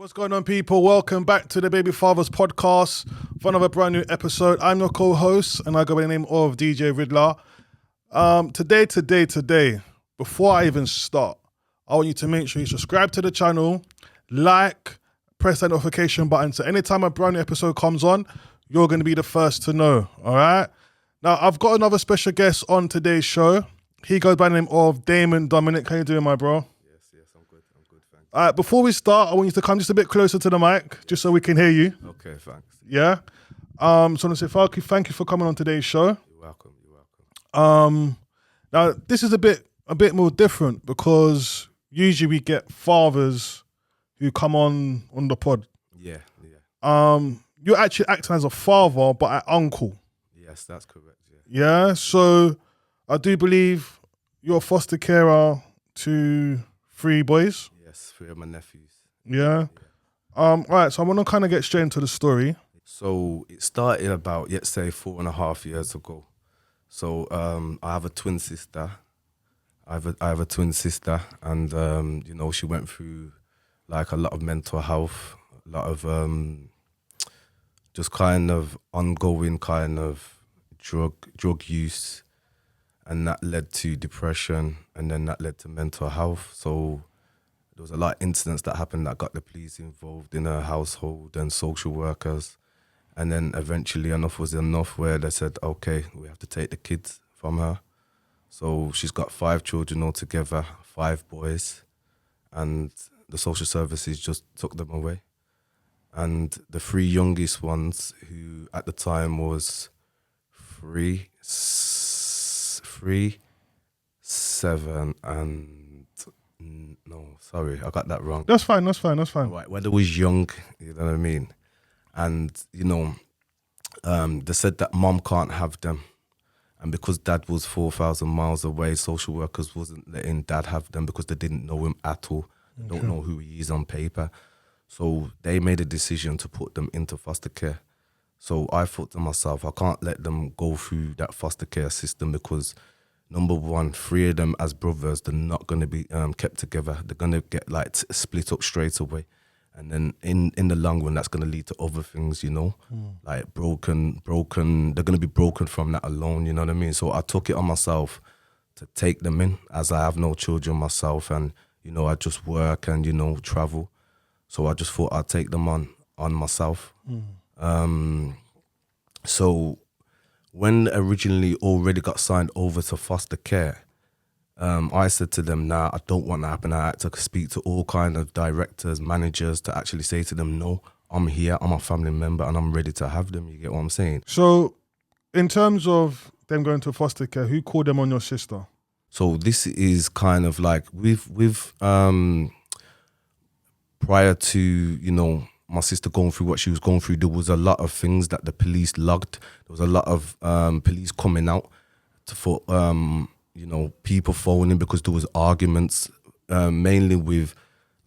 What's going on, people? Welcome back to the Baby Fathers podcast for another brand new episode. I'm your co-host, and I go by the name of DJ Ridler. Today, before I even start, I want you to make sure you subscribe to the channel, like, press that notification button, so anytime a brand new episode comes on, you're going to be the first to know, all right? Now, I've got another special guest on today's show. He goes by the name of Damon Dominic. How you doing, my bro? Yes, I'm good, thanks. All right, before we start, I want you to come just a bit closer to the mic, just so we can hear you. Okay, thanks. Yeah? So I want to say thank you for coming on today's show. You're welcome. Now, this is a bit more different because usually we get fathers who come on the pod. Yeah. You're actually acting as a father, but an uncle. Yes, that's correct, yeah. Yeah? So I do believe you're a foster carer to 3 boys. Yes, 3 of my nephews. Yeah? All right, so I want to kind of get straight into the story. So it started about, let's say, 4.5 years ago. So I have a twin sister. I have a twin sister, and she went through like a lot of mental health, a lot of just kind of ongoing kind of drug use, and that led to depression, and then that led to mental health. So there was a lot of incidents that happened that got the police involved in her household and social workers. And then eventually enough was enough where they said, okay, we have to take the kids from her. So she's got 5 children altogether, 5 boys, and the social services just took them away. And the 3 youngest ones, who at the time was 3, 7, and no, sorry, I got that wrong. That's fine. Right, when they was young, you know what I mean? And, they said that mom can't have them. And because dad was 4,000 miles away, social workers wasn't letting dad have them because they didn't know him at all. They don't know who he is on paper. So they made a decision to put them into foster care. So I thought to myself, I can't let them go through that foster care system because, number one, 3 of them as brothers, they're not going to be kept together. They're going to get split up straight away. And then in the long run, that's going to lead to other things, like broken. They're going to be broken from that alone, you know what I mean? So I took it on myself to take them in, as I have no children myself, and, I just work and, travel. So I just thought I'd take them on myself. So when originally already got signed over to foster care, I said to them, nah, I don't want that to happen. I had to speak to all kind of directors, managers to actually say to them, no, I'm here, I'm a family member, and I'm ready to have them. You get what I'm saying? So in terms of them going to foster care, who called them on your sister? So this is kind of like with prior to, my sister going through what she was going through, there was a lot of things that the police logged. There was a lot of police coming out for people phoning because there was arguments, mainly with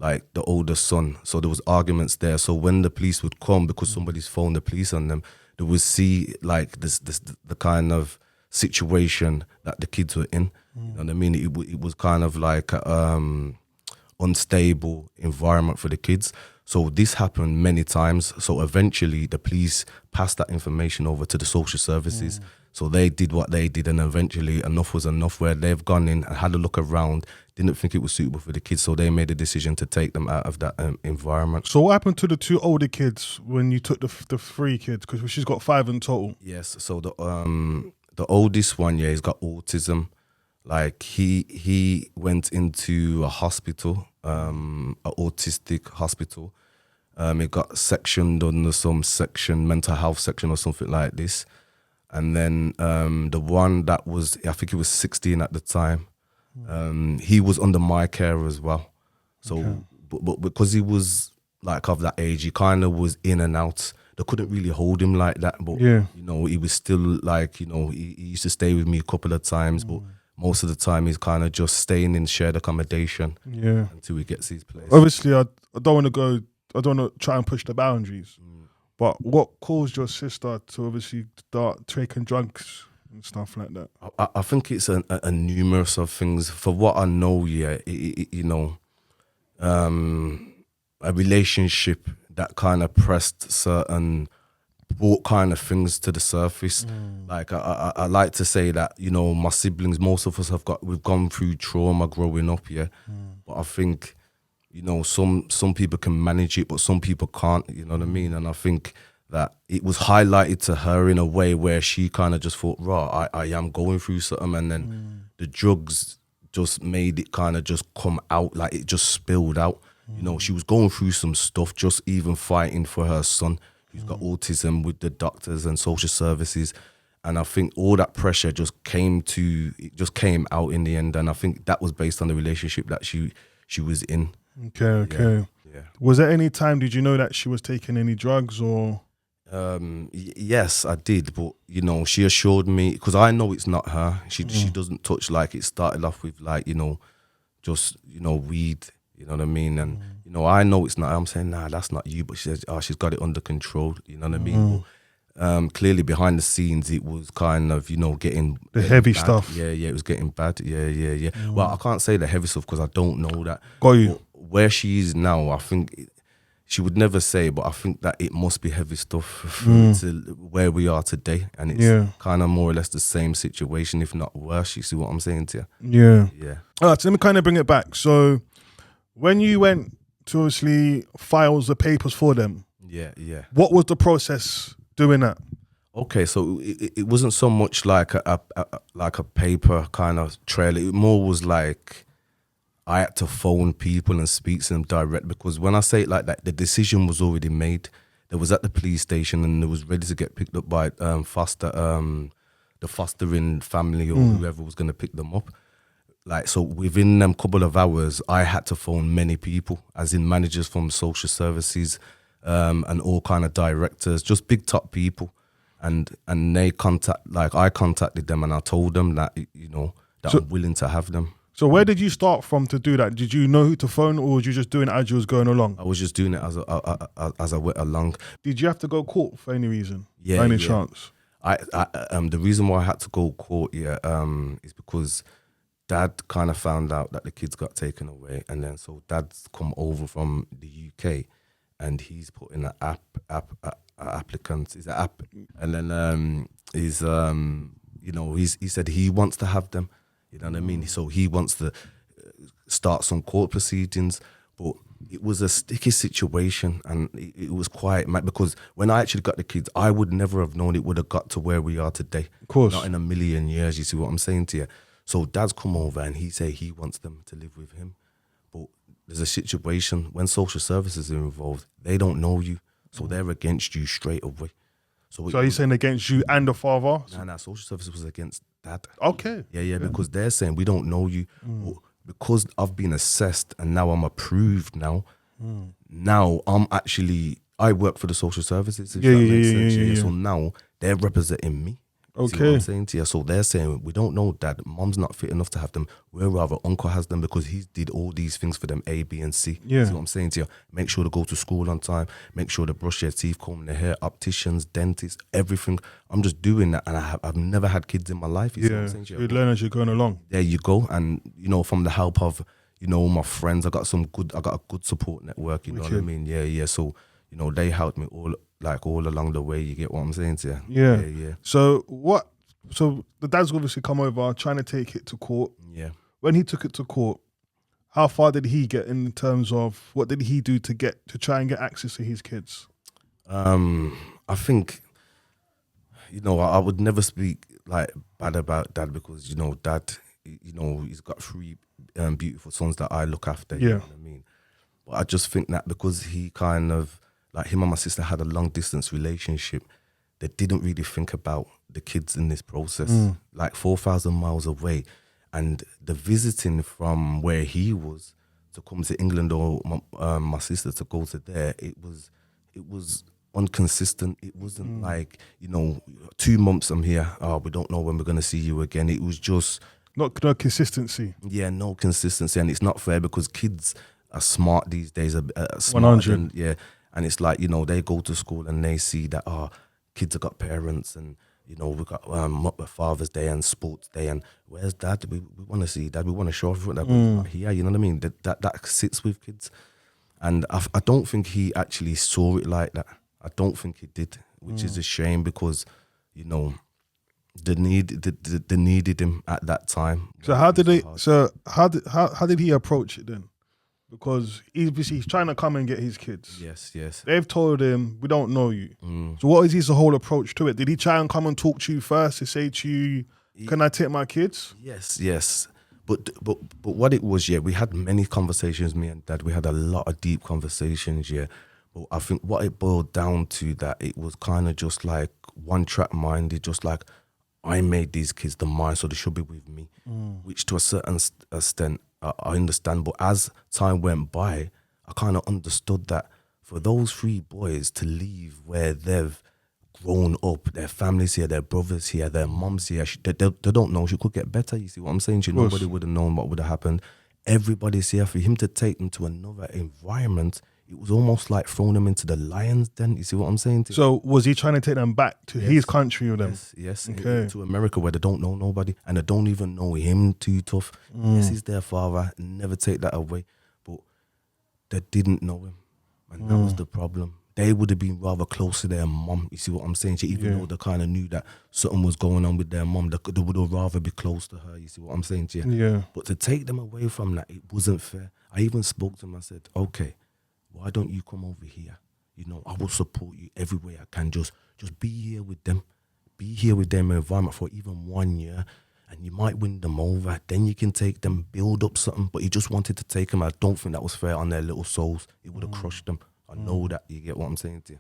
like the older son. So there was arguments there. So when the police would come, because somebody's phoned the police on them, they would see like the kind of situation that the kids were in. You know what I mean? It was kind of like unstable environment for the kids. So this happened many times. So eventually the police passed that information over to the social services. So they did what they did, and eventually enough was enough where they've gone in and had a look around, didn't think it was suitable for the kids. So they made a decision to take them out of that environment. So what happened to the 2 older kids when you took the 3 kids? Because she's got 5 in total. Yes. So the oldest one, he's got autism. Like he went into a hospital, an autistic hospital. He got sectioned under some section, mental health section or something like this. And then the one that was, I think he was 16 at the time, he was under my care as well. So, but because he was like of that age, he kind of was in and out. They couldn't really hold him like that. But, he was still like, he used to stay with me a couple of times, but most of the time he's kind of just staying in shared accommodation until he gets his place. Obviously, I don't want to try and push the boundaries. But what caused your sister to obviously start taking drugs and stuff like that? I think it's a numerous of things. For what I know, a relationship that kind of brought kind of things to the surface. Like I like to say that, you know, my siblings, most of us we've gone through trauma growing up, yeah. But I think, you know, some people can manage it, but some people can't, you know what I mean? And I think that it was highlighted to her in a way where she kind of just thought, I am going through something, and then the drugs just made it kind of just come out, like it just spilled out. You know, she was going through some stuff, just even fighting for her son who's got autism, with the doctors and social services. And I think all that pressure just came out in the end. And I think that was based on the relationship that she was in. Okay. Yeah. Was there any time, did you know that she was taking any drugs or? Yes, I did. But, you know, she assured me, because I know it's not her. She doesn't touch, like, it started off with, like, you know, just, you know, weed. You know what I mean? And, you know, I know it's not. I'm saying, nah, that's not you. But she says, she's got it under control. You know what I mean? But, clearly behind the scenes, it was kind of, you know, getting heavy bad. stuff. Yeah, it was getting bad. Yeah. Well, I can't say the heavy stuff because I don't know that. Got you. But where she is now, I think she would never say, but I think that it must be heavy stuff to where we are today. And it's kind of more or less the same situation, if not worse. You see what I'm saying to you? Yeah. All right, so let me kind of bring it back. So when you went to obviously file the papers for them, what was the process doing that? Okay, so it wasn't so much like a paper kind of trail. It more was like I had to phone people and speak to them direct, because when I say it like that, the decision was already made. They was at the police station and it was ready to get picked up by the fostering family or whoever was going to pick them up. Like, so within them couple of hours, I had to phone many people, as in managers from social services and all kind of directors, just big top people. And I contacted them and I told them that, you know, that I'm willing to have them. So where did you start from to do that? Did you know who to phone, or was you just doing it as you was going along? I was just doing it as I went along. Did you have to go court for any reason? Yeah, by any chance? The reason why I had to go court, is because Dad kind of found out that the kids got taken away, and then so Dad's come over from the UK, and he's put in an applicant. Is an app, and then he said he wants to have them. You know what I mean? So he wants to start some court proceedings, but it was a sticky situation, and it was quite mad, because when I actually got the kids, I would never have known it would have got to where we are today. Of course. Not in a million years, you see what I'm saying to you? So Dad's come over and he say he wants them to live with him. But there's a situation, when social services are involved, they don't know you, so they're against you straight away. So are you saying against you and the father? Nah, social services was against Dad. Okay. Yeah, because they're saying we don't know you. But because I've been assessed and now I'm approved now, now I work for the social services. If that makes sense. So now they're representing me. Okay. See what I'm saying to you? So they're saying, we don't know, Dad. Mom's not fit enough to have them. We'd rather Uncle has them because he did all these things for them, A, B, and C. Yeah. See what I'm saying to you? Make sure to go to school on time. Make sure to brush their teeth, comb their hair, opticians, dentists, everything. I'm just doing that, and I've never had kids in my life. You see what I'm saying to you? You'd learn as you're going along. There you go. And, you know, from the help of, you know, my friends, I got a good support network, you know what I mean? Yeah. So, you know, they helped me all along the way. You get what I'm saying to you? Yeah. So the dad's obviously come over trying to take it to court. Yeah. When he took it to court, how far did he get in terms of what did he do to try and get access to his kids? I think, you know, I would never speak like bad about Dad, because, you know, Dad, you know, he's got 3 beautiful sons that I look after. You know what I mean? But I just think that because he kind of, like, him and my sister had a long distance relationship, they didn't really think about the kids in this process, like 4,000 miles away. And the visiting from where he was to come to England, or my sister to go to there, it was inconsistent. It wasn't like, you know, 2 months I'm here, we don't know when we're going to see you again. It was just... No consistency. Yeah, no consistency. And it's not fair, because kids are smart these days. Smart 100. And it's like, you know, they go to school and they see that, kids have got parents, and, you know, we've got Father's Day and Sports Day, and where's Dad? We want to see Dad. We want to show everyone that we're here. You know what I mean? That sits with kids. And I don't think he actually saw it like that. I don't think he did, which is a shame because, you know, they needed him at that time. So how did they? So how did he approach it then? Because he's trying to come and get his kids. Yes. They've told him, we don't know you. Mm. So what is his whole approach to it? Did he try and come and talk to you first to say to you, can I take my kids? Yes. But what it was, we had many conversations, me and Dad. We had a lot of deep conversations, But I think what it boiled down to, that it was kind of just like one track minded, just like, I made these kids the mine, so they should be with me, which to a certain extent I understand. But as time went by, I kind of understood that for those 3 boys to leave where they've grown up, their families here, their brothers here, their mums here, they don't know she could get better. You see what I'm saying? Nobody would have known what would have happened. Everybody's here. For him to take them to another environment, it was almost like throwing them into the lion's den. You see what I'm saying? So was he trying to take them back to his country with them? Yes. Okay. To America, where they don't know nobody and they don't even know him too tough. Yes, he's their father. Never take that away. But they didn't know him. And that was the problem. They would have been rather close to their mum. You see what I'm saying? Even though they kind of knew that something was going on with their mum, they would have rather be close to her. You see what I'm saying? Yeah. But to take them away from that, it wasn't fair. I even spoke to him. I said, okay, why don't you come over here? You know, I will support you every way I can. Just be here with them. Be here with them in environment for even 1 year, and you might win them over. Then you can take them, build up something. But he just wanted to take them. I don't think that was fair on their little souls. It would have crushed them. I know that. You get what I'm saying to you?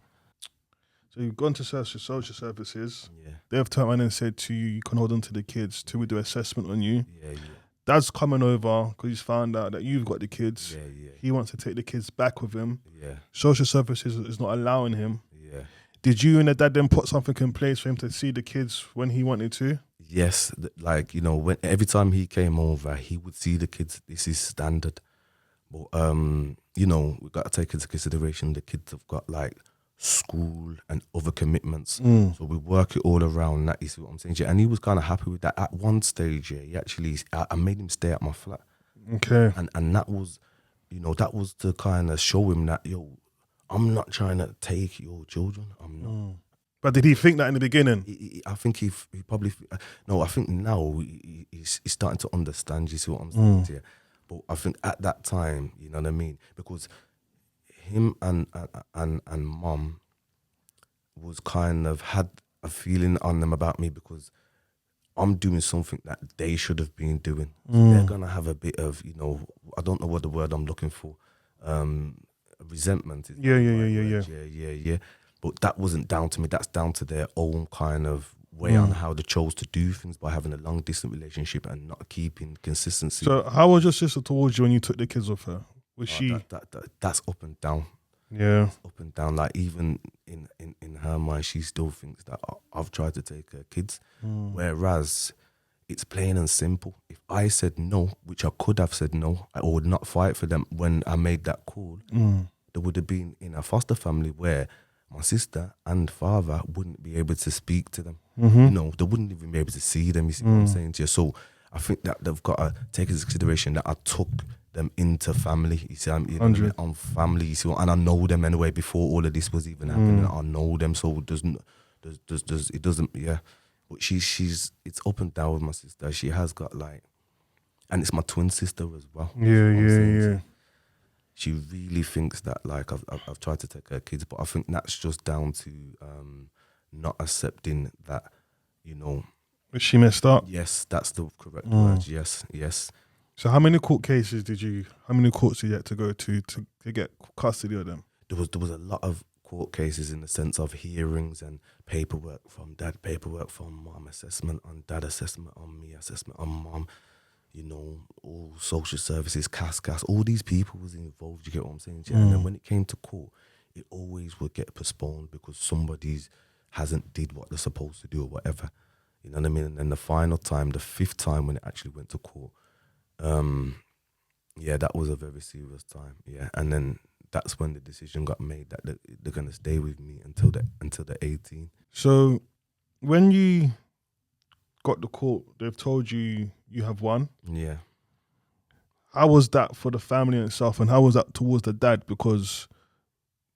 So you've gone to social services. Yeah. They've turned around and said to you, you can hold on to the kids till we do assessment on you. Yeah. Dad's coming over because he's found out that you've got the kids. Yeah. He wants to take the kids back with him. Yeah. Social services is not allowing him. Yeah. Did you and the dad then put something in place for him to see the kids when he wanted to? Yes. Like, you know, every time he came over, he would see the kids. This is standard. But, you know, we've got to take into consideration the kids have got like school and other commitments. So we work it all around that. You see what I'm saying? And he was kind of happy with that. At one stage, he actually, I made him stay at my flat. Okay. And that was, you know, that was to kind of show him that, I'm not trying to take your children. I'm not. But did he think that in the beginning? I think he probably, no, I think now he's starting to understand. You see what I'm saying to you? But I think at that time, you know what I mean? Because him and mom was kind of had a feeling on them about me because I'm doing something that they should have been doing. So they're going to have a bit of, you know, I don't know what the word I'm looking for. Resentment. Yeah. But that wasn't down to me. That's down to their own kind of way on how they chose to do things by having a long distance relationship and not keeping consistency. So how was your sister towards you when you took the kids off her? Was she? That's up and down. Yeah. Up and down. Like even in her mind, she still thinks that I've tried to take her kids. Whereas it's plain and simple. If I said no, which I could have said no, I would not fight for them when I made that call. They would have been in a foster family where my sister and father wouldn't be able to speak to them. You know, they wouldn't even be able to see them. You see what I'm saying to you? So I think that they've got to take into consideration that I took them into family. You see, I'm on family. You see, and I know them anyway before all of this was even happening. I know them, so there's it doesn't. Yeah, but she's it's up and down with my sister. She has got like, and it's my twin sister as well. Yeah. She really thinks that like I've tried to take her kids, but I think that's just down to not accepting that, you know. She messed up. Yes, that's the correct word. Yes. So how many courts did you have to go to get custody of them? There was a lot of court cases in the sense of hearings and paperwork from dad, paperwork from mom, assessment on dad, assessment on me, assessment on mom. You know, all social services, CAS, all these people was involved, you get what I'm saying? And then when it came to court, it always would get postponed because somebody's hasn't did what they're supposed to do or whatever. You know what I mean? And then the final time, the 5th time when it actually went to court, that was a very serious time. Yeah, and then that's when the decision got made that they're gonna stay with me until they're 18. So when you got the court, they've told you have won. Yeah. how was that for the family itself, and how was that towards the dad? Because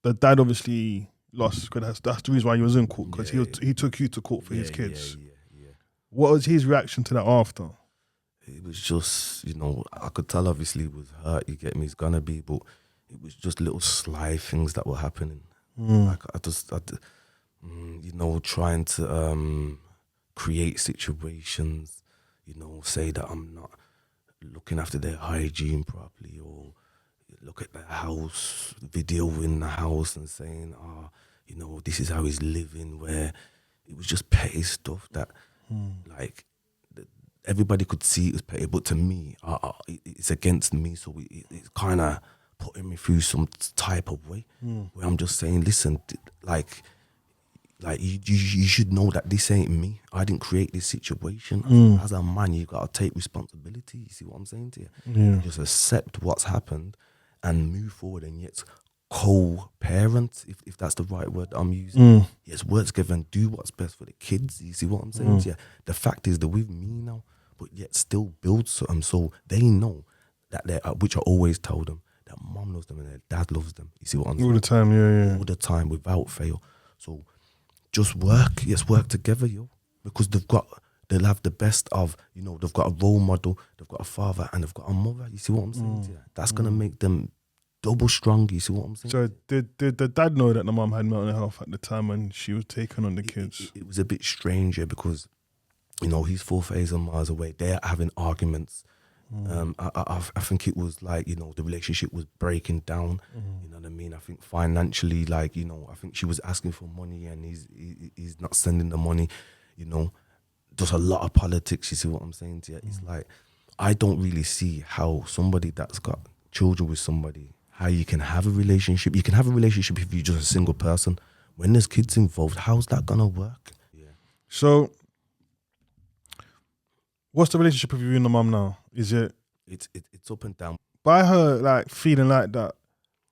the dad obviously lost. Because that's the reason why he was in court. Because he took you to court for his kids. Yeah. What was his reaction to that after? It was just, I could tell obviously he was hurt, you get me, he's gonna be, but it was just little sly things that were happening. Like trying to create situations, say that I'm not looking after their hygiene properly, or look at their house, videoing the house and saying, this is how he's living, where it was just petty stuff that, like, everybody could see it was petty, but to me, it's against me, so it's kind of putting me through some type of way, where I'm just saying, listen, like you should know that this ain't me. I didn't create this situation. As a man, you gotta take responsibility. You see what I'm saying to you? Yeah. Just accept what's happened and move forward, and yet co-parent, if that's the right word that I'm using. Yes, work together and do what's best for the kids. You see what I'm saying to you? The fact is, they're with me now, but yet still build something so they know that which I always tell them, that mom loves them and their dad loves them. You see what I'm saying? All the time, yeah. All the time, without fail. So just work together, because they'll have the best of, they've got a role model, they've got a father, and they've got a mother. You see what I'm saying to you? That's gonna make them double strong. You see what I'm saying? So did the dad know that the mum had mental health at the time when she was taking on the kids? It was a bit strange, because he's 4,000 miles away. They're having arguments. I think it was like, the relationship was breaking down. You know what I mean? I think financially, like, I think she was asking for money and he's not sending the money. There's a lot of politics. You see what I'm saying to you? It's like, I don't really see how somebody that's got children with somebody, how you can have a relationship. You can have a relationship if you're just a single person. When there's kids involved, how's that gonna work? Yeah. So what's the relationship with you and the mum now? Is it? It's up and down. By her like feeling like that,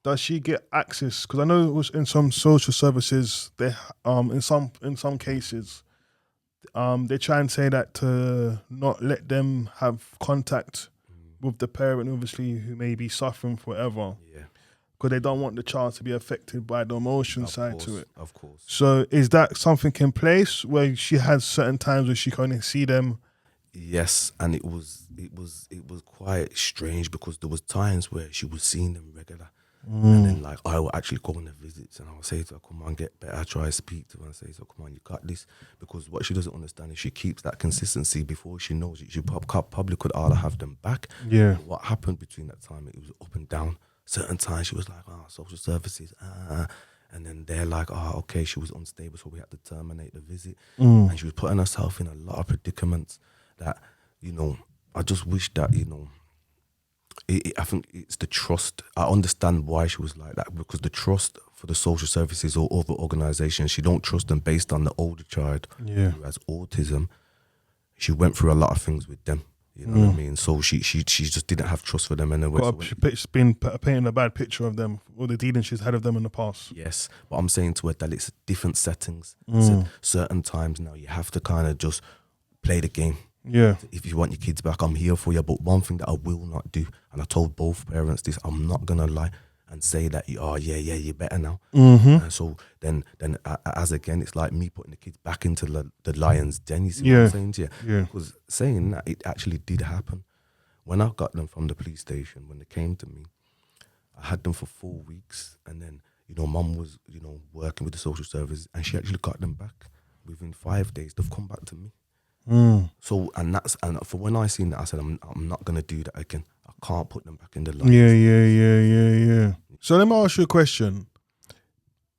does she get access? Because I know it was in some social services, they in some cases, they try and say that to not let them have contact with the parent, obviously, who may be suffering forever. Yeah. Because they don't want the child to be affected by the emotion side to it. Of course. So is that something in place where she has certain times where she can only see them? Yes, and it was quite strange, because there was times where she was seeing them regular, and then like I would actually go on the visits and I would say to her, "Come on, get better." I try to speak to her and say, "So come on, you got this." Because what she doesn't understand is she keeps that consistency. Before she knows it, she probably could all have them back. Yeah. But what happened between that time? It was up and down. Certain times she was like, social services, and then they're like, okay, she was unstable, so we had to terminate the visit, and she was putting herself in a lot of predicaments. That, I just wish that, I think it's the trust. I understand why she was like that, because the trust for the social services or other organisations, she don't trust them based on the older child who has autism. She went through a lot of things with them, you know what I mean? So she just didn't have trust for them anyway. She's been painting a bad picture of them, all the dealings she's had of them in the past. Yes, but I'm saying to her that it's different settings. Certain times now you have to kind of just play the game. Yeah. If you want your kids back, I'm here for you. But one thing that I will not do, and I told both parents this, I'm not gonna lie and say that you're better now. And so then as again, it's like me putting the kids back into the lion's den. You see what I'm saying to you? Yeah. Because saying that, it actually did happen. When I got them from the police station, when they came to me, I had them for 4 weeks, and then mum was working with the social services, and she actually got them back within 5 days. They've come back to me. So and for when I seen that, I said I'm not gonna do that again. I can't put them back in the line. Yeah. So let me ask you a question: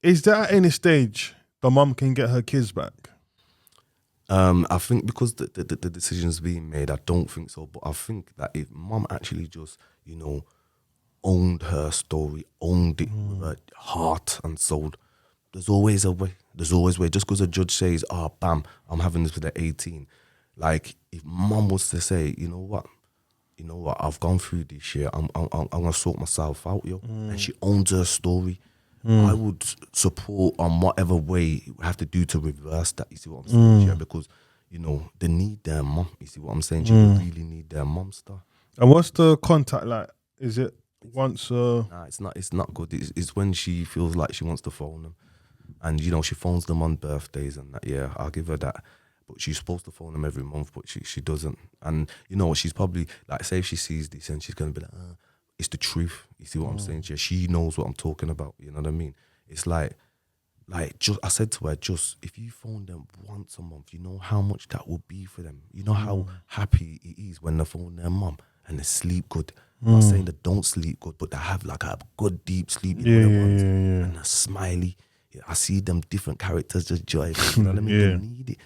is there at any stage the mum can get her kids back? I think because the decision's being made, I don't think so. But I think that if mum actually just owned her story, owned it with her heart and soul, there's always a way. There's always a way. Just because a judge says, bam, I'm having this with the 18. Like, if mum was to say, you know what, I've gone through this year, I'm gonna sort myself out, and she owns her story, I would support on whatever way you have to do to reverse that. You see what I'm saying? Because they need their mum. You see what I'm saying? They really need their mum stuff. And what's the contact like? Is it once? Nah, it's not good. It's when she feels like she wants to phone them, and you know she phones them on birthdays and that. Yeah, I'll give her that. But she's supposed to phone them every month, but she doesn't. And you know what? She's probably like, say if she sees this and she's gonna be like, it's the truth. You see what I'm saying? Yeah, she knows what I'm talking about. You know what I mean? It's like just I said to her, just if you phone them once a month, you know how much that will be for them. You know how happy it is when they phone their mum and they sleep good. I'm not saying they don't sleep good, but they have like a good deep sleep. You know the ones and they're smiley. Yeah, I see them different characters just joy. You know what I mean? They need it.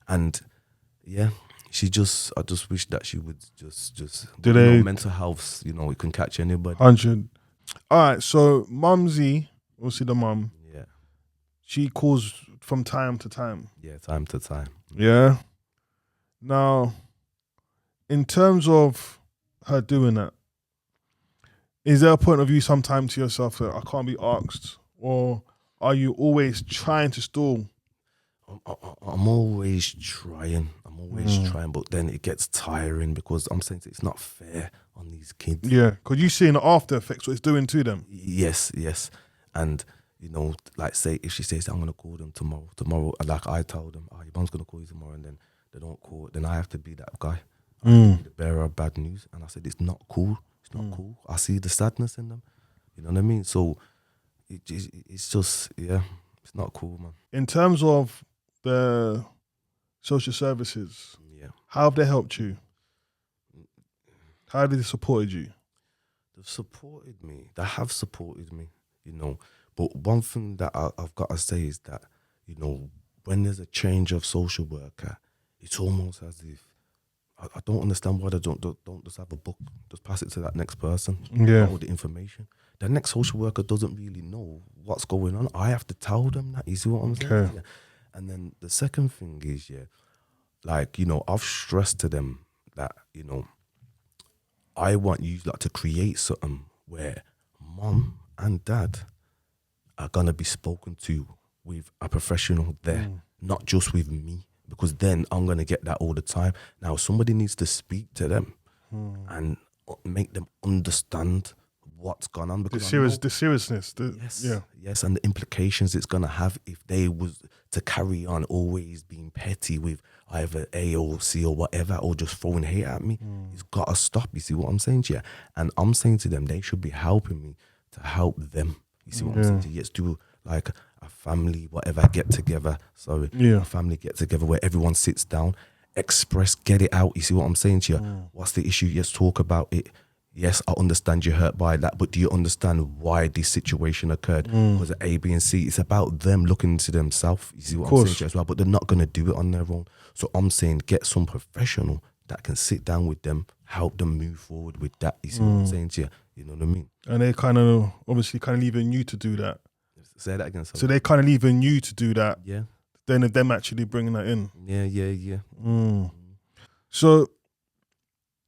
And yeah, I just wish that she would just Do they mental health, you know, it can catch anybody. 100? All right, so Mumsy, obviously the mum, Yeah. she calls from time to time. Yeah, time to time. Yeah. Now, in terms of her doing that, is there a point of view sometime to yourself that I can't be asked? Or are you always trying to stall? I'm always trying. But then it gets tiring because I'm saying it's not fair on these kids. Yeah, because you see in the after effects what it's doing to them. Yes. And, you know, like say if she says, I'm going to call them tomorrow, like I told them, your mom's going to call you tomorrow, and then they don't call, then I have to be that guy. I have to be the bearer of bad news. And I said, it's not cool. It's not cool. I see the sadness in them. You know what I mean? So it's just, it's not cool, man. In terms of the social services, how have they helped you? How have they supported you? They've supported me. They have supported me, you know. But one thing that I've got to say is that, you know, when there's a change of social worker, it's almost as if, I don't understand why they don't just have a book, just pass it to that next person, all the information. The next social worker doesn't really know what's going on. I have to tell them that, you see what I'm saying? Yeah. And then the second thing is, like, you know, I've stressed to them that, you know, I want you like to create something where mom and dad are going to be spoken to with a professional there, not just with me, because then I'm going to get that all the time. Now, somebody needs to speak to them and make them understand what's gone on. Because the seriousness. Yes, and the implications it's going to have if they was to carry on always being petty with either A or C or whatever, or just throwing hate at me. It's got to stop. You see what I'm saying to you? And I'm saying to them, they should be helping me to help them. You see what I'm saying to you? Let's do like a family, whatever, get together. A family get together where everyone sits down, express, get it out. You see what I'm saying to you? What's the issue? Let's talk about it. Yes, I understand you're hurt by that, but do you understand why this situation occurred? Because of A, B, and C. It's about them looking into themselves. You see what I'm saying to you as well? But they're not going to do it on their own. So I'm saying get some professional that can sit down with them, help them move forward with that. You see what I'm saying to you? You know what I mean? And they kind of, obviously, kind of leaving you to do that. Say that again. Sorry. So they kind of leaving you to do that. Yeah. Then of them actually bringing that in. Yeah. So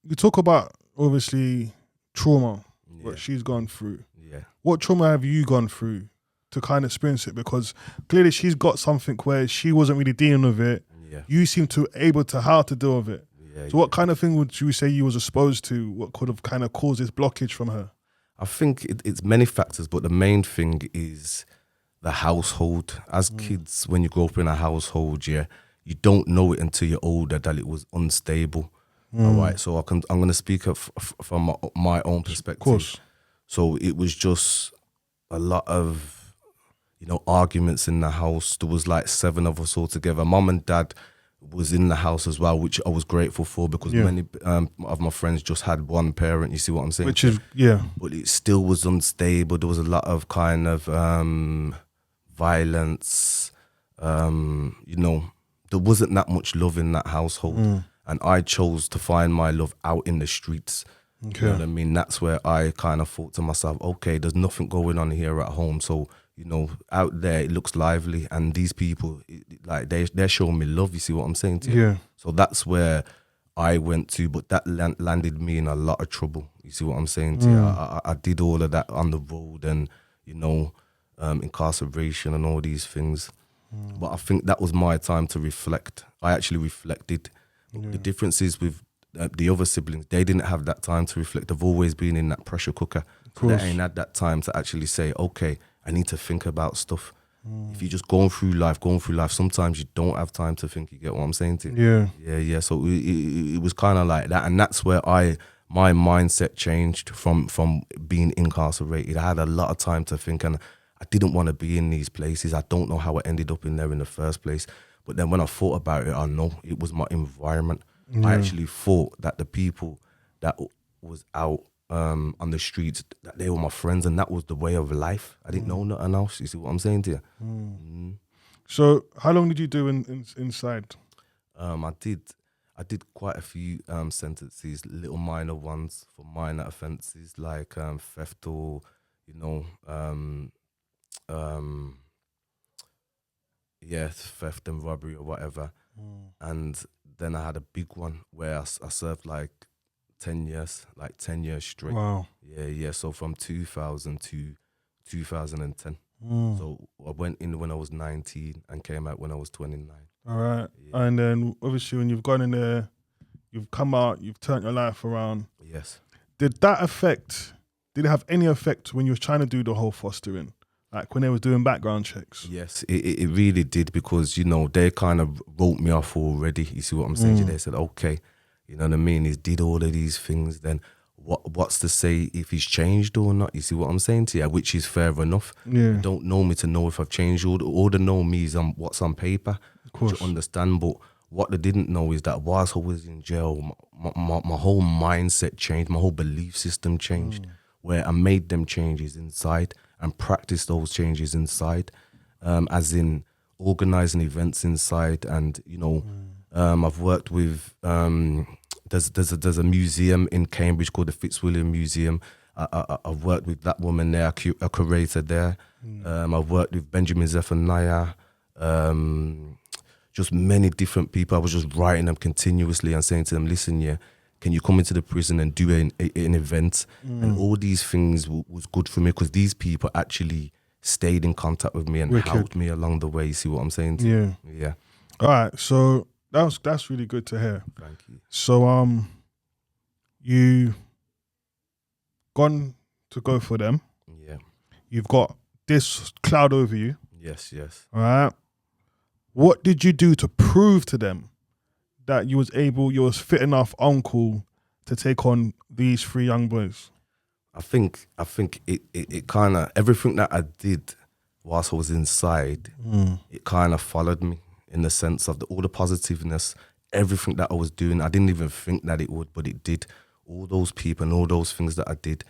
you talk about, obviously, trauma, what she's gone through. Yeah. What trauma have you gone through to kind of experience it? Because clearly she's got something where she wasn't really dealing with it. Yeah. You seem to able to how to deal with it. Yeah, so what kind of thing would you say you was exposed to? What could have kind of caused this blockage from her? I think it's many factors, but the main thing is the household. As kids, when you grow up in a household, you don't know it until you're older that it was unstable. All right, so I'm going to speak from my own perspective. Of course. So it was just a lot of, you know, arguments in the house. There was like 7 of us all together. Mom and dad was in the house as well, which I was grateful for because many of my friends just had one parent. You see what I'm saying? Which is, But it still was unstable. There was a lot of kind of violence. You know, there wasn't that much love in that household. And I chose to find my love out in the streets. Okay. You know what I mean? That's where I kind of thought to myself, okay, there's nothing going on here at home. So, you know, out there it looks lively. And these people, like they're showing me love. You see what I'm saying to you? Yeah. So that's where I went to. But that landed me in a lot of trouble. You see what I'm saying to you? I did all of that on the road and, you know, incarceration and all these things. But I think that was my time to reflect. I actually reflected. The difference is with the other siblings, they didn't have that time to reflect. They've always been in that pressure cooker. So they ain't had that time to actually say, okay, I need to think about stuff. If you're just going through life, sometimes you don't have time to think. You get what I'm saying to you? Yeah. So it was kind of like that. And that's where my mindset changed from being incarcerated. I had a lot of time to think, and I didn't want to be in these places. I don't know how I ended up in there in the first place. But then when I thought about it, I know it was my environment. I actually thought that the people that was out on the streets, that they were my friends, and that was the way of life. I didn't know nothing else. You see what I'm saying to you? So how long did you do inside? I did quite a few sentences, little minor ones for minor offences like theft or, theft and robbery or whatever. And then I had a big one where I served like 10 years straight. Wow. Yeah. So from 2000 to 2010. So I went in when I was 19 and came out when I was 29. All right. Yeah. And then obviously when you've gone in there, you've come out, you've turned your life around. Yes. Did it have any effect when you were trying to do the whole fostering? Like when they was doing background checks? Yes, it really did, because, they kind of wrote me off already. You see what I'm saying? They said, okay, you know what I mean? He did all of these things, then what's to say if he's changed or not? You see what I'm saying to you? Which is fair enough. Yeah. You don't know me to know if I've changed. All they know me is what's on paper. Of course. Which I understand, but what they didn't know is that whilst I was in jail, my whole mindset changed, my whole belief system changed, where I made them changes inside and practiced those changes inside, as in organising events inside. And, I've worked with, there's a museum in Cambridge called the Fitzwilliam Museum. I've worked with that woman there, a curator there. I've worked with Benjamin Zephaniah, just many different people. I was just writing them continuously and saying to them, listen, can you come into the prison and do an event? And all these things was good for me, because these people actually stayed in contact with me and helped me along the way. You see what I'm saying? Yeah. All right. So that's really good to hear. Thank you. So you gone to go for them. Yeah. You've got this cloud over you. Yes. All right. What did you do to prove to them that you was fit enough uncle to take on these 3 young boys? I think it kind of, everything that I did whilst I was inside, it kind of followed me in the sense of all the positiveness, everything that I was doing. I didn't even think that it would, but it did. All those people and all those things that I did,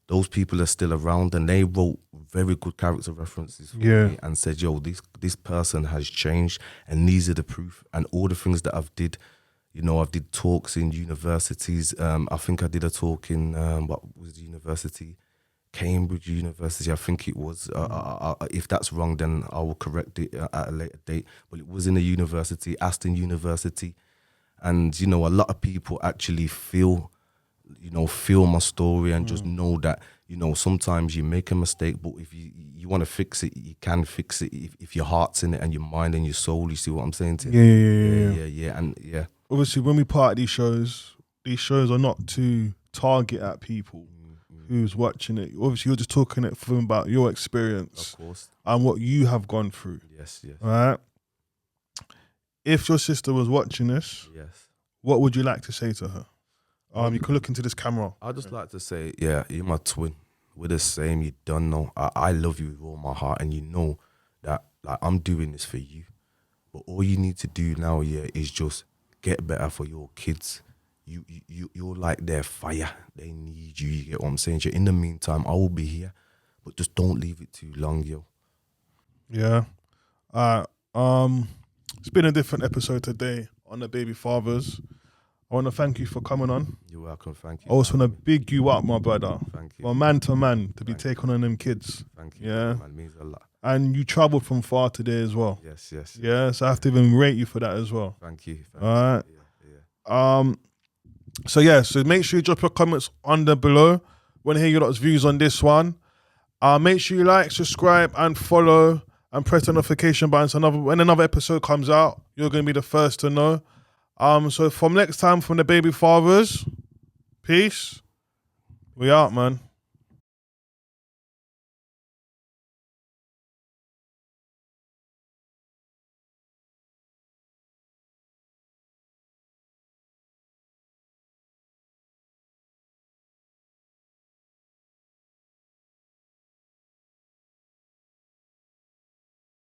those people are still around, and they wrote very good character references for me and said, yo, this person has changed, and these are the proof. And all the things that I've did, I've did talks in universities. I think I did a talk in, what was the university? Cambridge University, I think it was. If that's wrong, then I will correct it at a later date. But it was in a university, Aston University. And, a lot of people actually feel my story and just know that, sometimes you make a mistake, but if you want to fix it, you can fix it if your heart's in it and your mind and your soul. You see what I'm saying to you? Yeah. And yeah. Obviously, when we part of these shows are not to target at people who's watching it. Obviously, you're just talking it for them about your experience, of course, and what you have gone through. Yes. All right. If your sister was watching this, what would you like to say to her? You can look into this camera. I'd just like to say, you're my twin. We're the same. You don't know. I love you with all my heart, and you know that I'm doing this for you. But all you need to do now, is just get better for your kids. You're like their fire. They need you. You get what I'm saying? In the meantime, I will be here, but just don't leave it too long, yo. Yeah. It's been a different episode today on the Baby Fathers. I want to thank you for coming on. You're welcome. Thank you. I also want to big you up, my brother. Thank you. For man to man to be taking on them kids. Thank you. Yeah. Man, it means a lot. And you travelled from far today as well. Yes. Yeah, so I have to even rate you for that as well. Thank you. All right. Yeah. So make sure you drop your comments under below. Want to hear your lot's views on this one. Make sure you like, subscribe, and follow, and press the notification button. So when another episode comes out, you're going to be the first to know. So from next time, from the baby fathers, peace. We out, man.